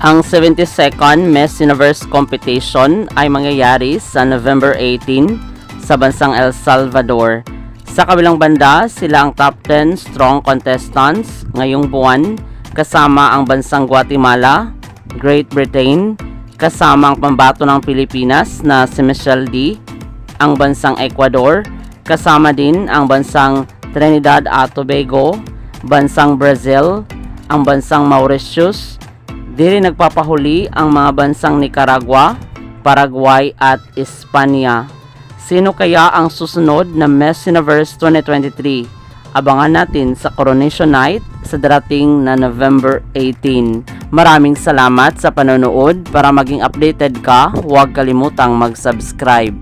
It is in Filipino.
Ang 72nd Miss Universe Competition ay mangyayari sa November 18 sa bansang El Salvador. Sa kabilang banda, sila ang top 10 strong contestants ngayong buwan, kasama ang bansang Guatemala, Great Britain, kasama ang pambato ng Pilipinas na si Michelle D, ang bansang Ecuador, kasama din ang bansang Trinidad at Tobago, bansang Brazil, ang bansang Mauritius. Di rin nagpapahuli ang mga bansang Nicaragua, Paraguay at Espanya. Sino kaya ang susunod na Miss Universe 2023? Abangan natin sa Coronation Night sa darating na November 18. Maraming salamat sa panonood. Para maging updated ka, huwag kalimutang mag-subscribe.